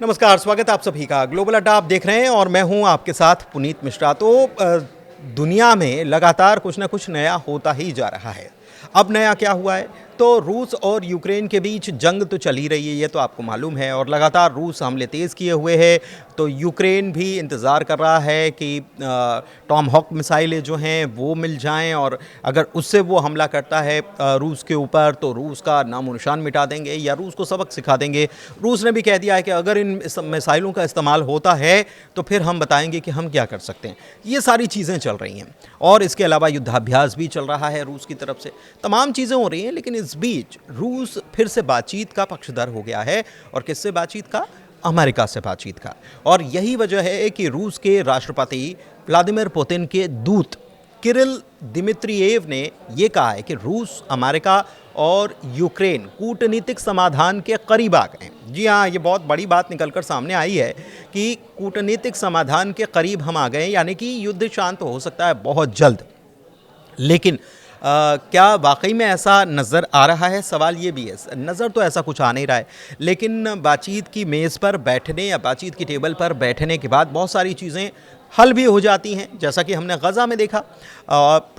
नमस्कार, स्वागत है आप सभी का। ग्लोबल अड्डा आप देख रहे हैं और मैं हूं आपके साथ पुनीत मिश्रा। दुनिया में लगातार कुछ ना कुछ नया होता ही जा रहा है। अब नया क्या हुआ है? तो रूस और यूक्रेन के बीच जंग तो चल ही रही है, ये तो आपको मालूम है, और लगातार रूस हमले तेज़ किए हुए है। तो यूक्रेन भी इंतज़ार कर रहा है कि टॉम हॉक मिसाइलें जो हैं वो मिल जाएं, और अगर उससे वो हमला करता है रूस के ऊपर तो रूस का नामो निशान मिटा देंगे या रूस को सबक सिखा देंगे। रूस ने भी कह दिया है कि अगर इन मिसाइलों का इस्तेमाल होता है तो फिर हम बताएंगे कि हम क्या कर सकते हैं। ये सारी चीज़ें चल रही हैं, और इसके अलावा युद्धाभ्यास भी चल रहा है रूस की तरफ से। तमाम चीज़ें हो रही हैं, लेकिन इस बीच रूस फिर से बातचीत का पक्षधर हो गया है। और किससे बातचीत का? अमेरिका से बातचीत का। और यही वजह है कि रूस के राष्ट्रपति व्लादिमीर पुतिन के दूत किरिल दिमित्रियेव ने यह कहा है कि रूस, अमेरिका और यूक्रेन कूटनीतिक समाधान के करीब आ गए। जी हाँ, ये बहुत बड़ी बात निकलकर सामने आई है कि कूटनीतिक समाधान के करीब हम आ गए, यानी कि युद्ध शांत हो सकता है बहुत जल्द। लेकिन क्या वाकई में ऐसा नज़र आ रहा है? सवाल ये भी है। नज़र तो ऐसा कुछ आ नहीं रहा है, लेकिन बातचीत की मेज़ पर बैठने या बातचीत की टेबल पर बैठने के बाद बहुत सारी चीज़ें हल भी हो जाती हैं, जैसा कि हमने गज़ा में देखा।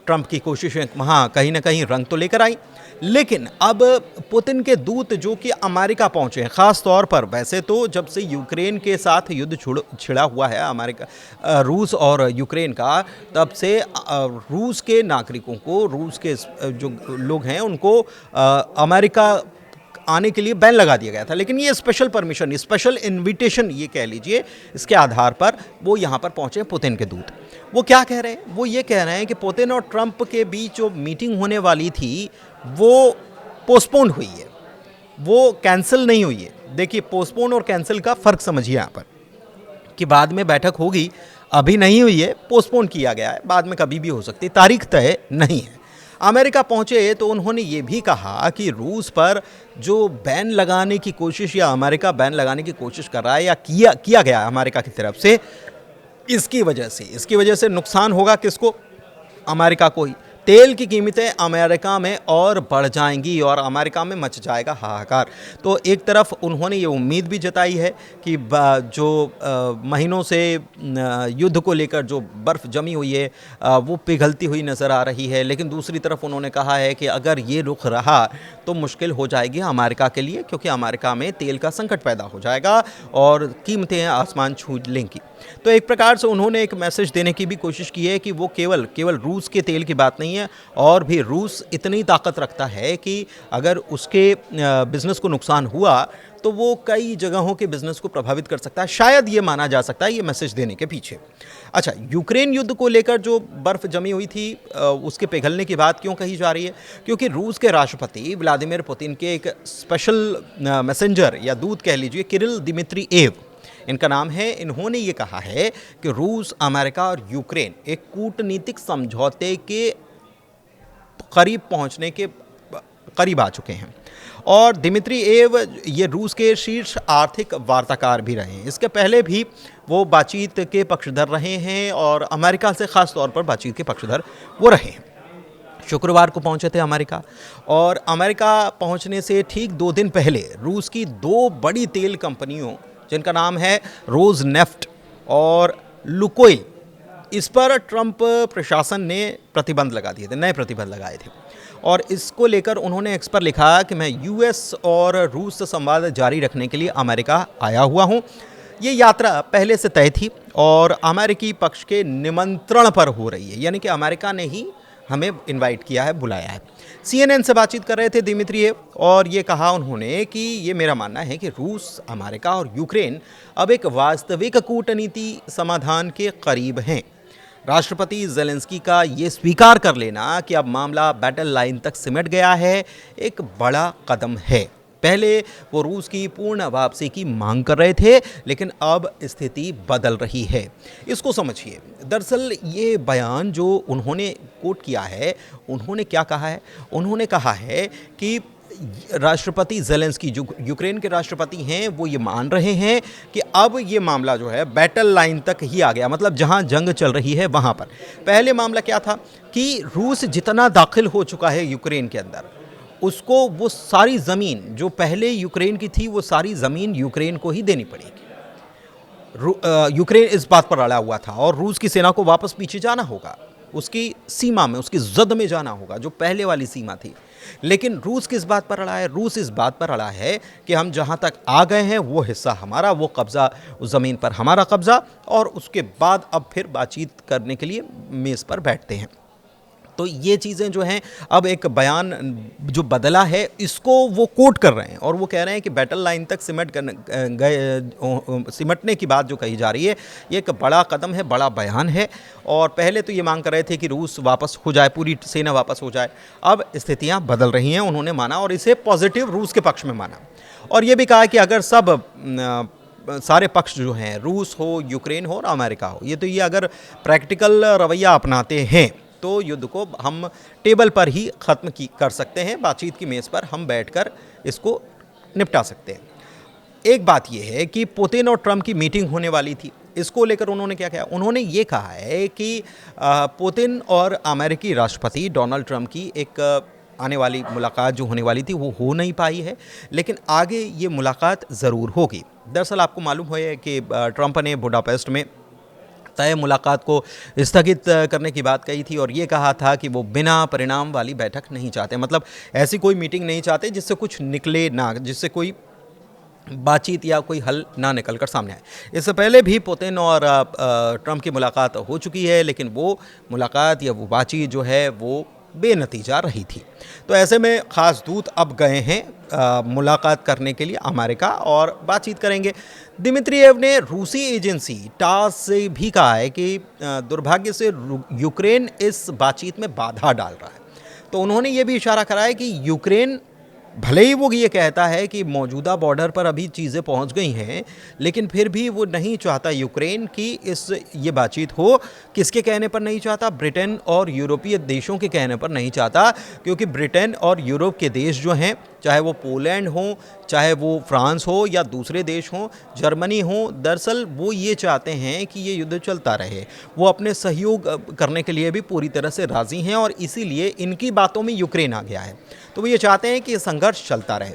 ट्रंप की कोशिशें वहाँ कहीं ना कहीं रंग तो लेकर आई, लेकिन अब पुतिन के दूत जो कि अमेरिका पहुँचे हैं, ख़ास तौर पर, वैसे तो जब से यूक्रेन के साथ युद्ध छिड़ा हुआ है रूस और यूक्रेन का, तब से रूस के नागरिकों को, रूस के जो लोग हैं उनको अमेरिका आने के लिए बैन लगा दिया गया था। लेकिन ये स्पेशल परमिशन, स्पेशल इनविटेशन ये कह लीजिए, इसके आधार पर वो यहाँ पर पहुँचे पुतिन के दूत। वो क्या कह रहे हैं? वो ये कह रहे हैं कि पुतिन और ट्रंप के बीच जो मीटिंग होने वाली थी वो पोस्टपोन हुई है, वो कैंसिल नहीं हुई है। देखिए, पोस्टपोन और कैंसिल का फ़र्क समझिए यहाँ पर, कि बाद में बैठक होगी, अभी नहीं हुई है, पोस्टपोन किया गया है, बाद में कभी भी हो सकती, तारीख तय नहीं है। अमेरिका पहुंचे तो उन्होंने ये भी कहा कि रूस पर जो बैन लगाने की कोशिश, या अमेरिका बैन लगाने की कोशिश कर रहा है या किया गया है अमेरिका की तरफ से, इसकी वजह से नुकसान होगा किसको? अमेरिका को ही। तेल की कीमतें अमेरिका में और बढ़ जाएंगी और अमेरिका में मच जाएगा हाहाकार। तो एक तरफ उन्होंने ये उम्मीद भी जताई है कि जो महीनों से युद्ध को लेकर जो बर्फ़ जमी हुई है वो पिघलती हुई नज़र आ रही है, लेकिन दूसरी तरफ उन्होंने कहा है कि अगर ये रुख रहा तो मुश्किल हो जाएगी अमेरिका के लिए, क्योंकि अमेरिका में तेल का संकट पैदा हो जाएगा और कीमतें आसमान छू लेंगी। तो एक प्रकार से उन्होंने एक मैसेज देने की भी कोशिश की है कि वो केवल रूस के तेल की बात नहीं है, और भी रूस इतनी ताकत रखता है कि अगर उसके बिजनेस को नुकसान हुआ तो वो कई जगहों के बिजनेस को प्रभावित कर सकता है। शायद ये माना जा सकता है ये मैसेज देने के पीछे। अच्छा, यूक्रेन युद्ध को लेकर जो बर्फ़ जमी हुई थी उसके पिघलने की बात क्यों कही जा रही है? क्योंकि रूस के राष्ट्रपति व्लादिमीर पुतिन के एक स्पेशल मैसेंजर या दूत कह लीजिए, किरिल दिमित्रियेव इनका नाम है, इन्होंने ये कहा है कि रूस, अमेरिका और यूक्रेन एक कूटनीतिक समझौते के करीब पहुंचने के करीब आ चुके हैं। और दिमित्रियेव ये रूस के शीर्ष आर्थिक वार्ताकार भी रहे हैं। इसके पहले भी वो बातचीत के पक्षधर रहे हैं और अमेरिका से ख़ास तौर पर बातचीत के पक्षधर वो रहे हैं। शुक्रवार को पहुंचे थे अमेरिका, और अमेरिका पहुंचने से ठीक 2 दिन पहले रूस की 2 बड़ी तेल कंपनियों, जिनका नाम है रोज़नेफ्ट और लुकोइल, इस पर ट्रंप प्रशासन ने प्रतिबंध लगा दिए थे, नए प्रतिबंध लगाए थे। और इसको लेकर उन्होंने एक्स पर लिखा कि मैं यूएस और रूस से संवाद जारी रखने के लिए अमेरिका आया हुआ हूं। ये यात्रा पहले से तय थी और अमेरिकी पक्ष के निमंत्रण पर हो रही है, यानी कि अमेरिका ने ही हमें इनवाइट किया है, बुलाया है। CNN से बातचीत कर रहे थे दिमित्रियेव, और ये कहा उन्होंने कि ये मेरा मानना है कि रूस, अमेरिका और यूक्रेन अब एक वास्तविक कूटनीति समाधान के करीब हैं। राष्ट्रपति ज़ेलेंस्की का ये स्वीकार कर लेना कि अब मामला बैटल लाइन तक सिमट गया है, एक बड़ा कदम है। पहले वो रूस की पूर्ण वापसी की मांग कर रहे थे, लेकिन अब स्थिति बदल रही है। इसको समझिए। दरअसल ये बयान जो उन्होंने कोट किया है, उन्होंने क्या कहा है? उन्होंने कहा है कि राष्ट्रपति ज़ेलेंस्की, जो यूक्रेन के राष्ट्रपति हैं, वो ये मान रहे हैं कि अब ये मामला जो है बैटल लाइन तक ही आ गया, मतलब जहां जंग चल रही है वहां पर। पहले मामला क्या था कि रूस जितना दाखिल हो चुका है यूक्रेन के अंदर, उसको वो सारी ज़मीन जो पहले यूक्रेन की थी, वो सारी ज़मीन यूक्रेन को ही देनी पड़ेगी। यूक्रेन इस बात पर अड़ा हुआ था और रूस की सेना को वापस पीछे जाना होगा, उसकी सीमा में, उसकी जद में जाना होगा जो पहले वाली सीमा थी। लेकिन रूस किस बात पर अड़ा है? रूस इस बात पर अड़ा है कि हम जहां तक आ गए हैं वो हिस्सा हमारा, वो कब्जा, उस ज़मीन पर हमारा कब्जा, और उसके बाद अब फिर बातचीत करने के लिए मेज़ पर बैठते हैं। तो ये चीज़ें जो हैं, अब एक बयान जो बदला है इसको वो कोट कर रहे हैं और वो कह रहे हैं कि बैटल लाइन तक सिमटने की बात जो कही जा रही है, ये एक बड़ा कदम है, बड़ा बयान है। और पहले तो ये मांग कर रहे थे कि रूस वापस हो जाए, पूरी सेना वापस हो जाए। अब स्थितियां बदल रही हैं, उन्होंने माना और इसे पॉजिटिव रूस के पक्ष में माना। और ये भी कहा कि अगर सब सारे पक्ष जो हैं, रूस हो, यूक्रेन हो और अमेरिका हो, ये अगर प्रैक्टिकल रवैया अपनाते हैं तो युद्ध को हम टेबल पर ही ख़त्म कर सकते हैं, बातचीत की मेज़ पर हम बैठकर इसको निपटा सकते हैं। एक बात यह है कि पुतिन और ट्रंप की मीटिंग होने वाली थी, इसको लेकर उन्होंने क्या कहा? उन्होंने ये कहा है कि पुतिन और अमेरिकी राष्ट्रपति डोनाल्ड ट्रंप की एक आने वाली मुलाकात जो होने वाली थी वो हो नहीं पाई है, लेकिन आगे ये मुलाकात ज़रूर होगी। दरअसल आपको मालूम है कि ट्रंप ने बुडापेस्ट में तय मुलाकात को स्थगित करने की बात कही थी और ये कहा था कि वो बिना परिणाम वाली बैठक नहीं चाहते, मतलब ऐसी कोई मीटिंग नहीं चाहते जिससे कुछ निकले ना, जिससे कोई बातचीत या कोई हल ना निकल कर सामने आए। इससे पहले भी पुतिन और ट्रंप की मुलाकात हो चुकी है, लेकिन वो मुलाकात या वो बातचीत जो है वो बेनतीजा रही थी। तो ऐसे में ख़ास दूत अब गए हैं मुलाकात करने के लिए अमेरिका और बातचीत करेंगे। दिमित्रियेव ने रूसी एजेंसी टास से भी कहा है कि दुर्भाग्य से यूक्रेन इस बातचीत में बाधा डाल रहा है। तो उन्होंने ये भी इशारा करा है कि यूक्रेन भले ही वो ये कहता है कि मौजूदा बॉर्डर पर अभी चीज़ें पहुंच गई हैं, लेकिन फिर भी वो नहीं चाहता यूक्रेन की ये बातचीत हो। किसके कहने पर नहीं चाहता? ब्रिटेन और यूरोपीय देशों के कहने पर नहीं चाहता, क्योंकि ब्रिटेन और यूरोप के देश जो हैं, चाहे वो पोलैंड हो, चाहे वो फ्रांस हो या दूसरे देश हों, जर्मनी हो, दरअसल वो ये चाहते हैं कि ये युद्ध चलता रहे। वो अपने सहयोग करने के लिए भी पूरी तरह से राज़ी हैं और इसीलिए इनकी बातों में यूक्रेन आ गया है। तो वो ये चाहते हैं कि ये संघर्ष चलता रहे।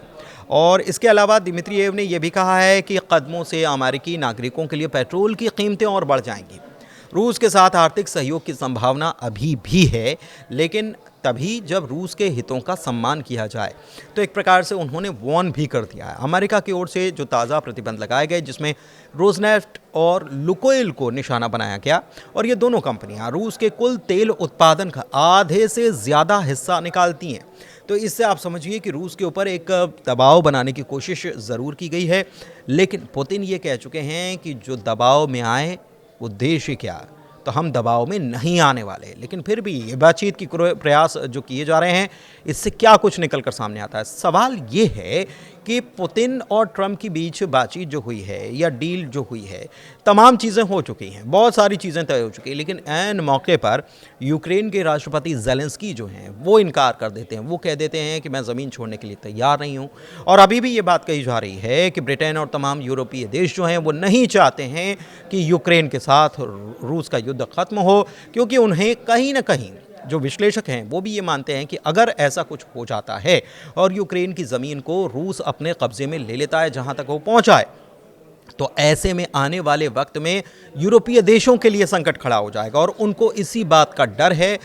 और इसके अलावा दिमित्रियेव ने यह भी कहा है कि कदमों से अमेरिकी नागरिकों के लिए पेट्रोल की कीमतें और बढ़ जाएंगी। रूस के साथ आर्थिक सहयोग की संभावना अभी भी है, लेकिन तभी जब रूस के हितों का सम्मान किया जाए। तो एक प्रकार से उन्होंने वॉर्न भी कर दिया है। अमेरिका की ओर से जो ताज़ा प्रतिबंध लगाए गए, जिसमें रोजनेफ्ट और लुकोइल को निशाना बनाया गया, और ये दोनों कंपनियां रूस के कुल तेल उत्पादन का आधे से ज़्यादा हिस्सा निकालती हैं। तो इससे आप समझिए कि रूस के ऊपर एक दबाव बनाने की कोशिश ज़रूर की गई है, लेकिन पुतिन ये कह चुके हैं कि जो दबाव में आए वो देश ही क्या, तो हम दबाव में नहीं आने वाले। लेकिन फिर भी ये बातचीत की प्रयास जो किए जा रहे हैं, इससे क्या कुछ निकल कर सामने आता है? सवाल ये है कि पुतिन और ट्रंप के बीच बातचीत जो हुई है या डील जो हुई है, तमाम चीज़ें हो चुकी हैं, बहुत सारी चीज़ें तय हो चुकी हैं, लेकिन ऐन मौके पर यूक्रेन के राष्ट्रपति ज़ेलेंस्की जो हैं वो इनकार कर देते हैं। वो कह देते हैं कि मैं ज़मीन छोड़ने के लिए तैयार नहीं हूँ। और अभी भी ये बात कही जा रही है कि ब्रिटेन और तमाम यूरोपीय देश जो हैं वो नहीं चाहते हैं कि यूक्रेन के साथ रूस का युद्ध ख़त्म हो, क्योंकि उन्हें कहीं ना कहीं, जो विश्लेषक हैं वो भी ये मानते हैं कि अगर ऐसा कुछ हो जाता है और यूक्रेन की ज़मीन को रूस अपने कब्ज़े में ले लेता है जहां तक वो पहुंचाए, तो ऐसे में आने वाले वक्त में यूरोपीय देशों के लिए संकट खड़ा हो जाएगा। और उनको इसी बात का डर है,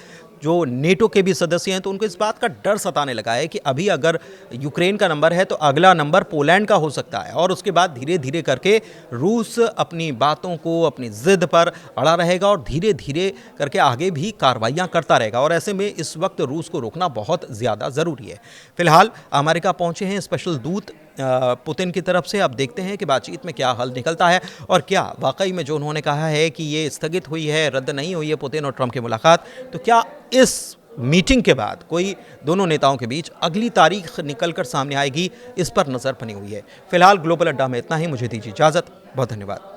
जो नेटो के भी सदस्य हैं, तो उनको इस बात का डर सताने लगा है कि अभी अगर यूक्रेन का नंबर है तो अगला नंबर पोलैंड का हो सकता है, और उसके बाद धीरे धीरे करके रूस अपनी बातों को, अपनी जिद पर अड़ा रहेगा और धीरे धीरे करके आगे भी कार्रवाइयाँ करता रहेगा। और ऐसे में इस वक्त रूस को रोकना बहुत ज़्यादा ज़रूरी है। फिलहाल अमेरिका पहुँचे हैं स्पेशल दूत पुतिन की तरफ से। अब देखते हैं कि बातचीत में क्या हल निकलता है और क्या वाकई में जो उन्होंने कहा है कि ये स्थगित हुई है, रद्द नहीं हुई है पुतिन और ट्रंप की मुलाकात, तो क्या इस मीटिंग के बाद कोई दोनों नेताओं के बीच अगली तारीख निकलकर सामने आएगी, इस पर नज़र बनी हुई है। फिलहाल ग्लोबल अड्डा में इतना ही। मुझे दीजिए इजाज़त। बहुत धन्यवाद।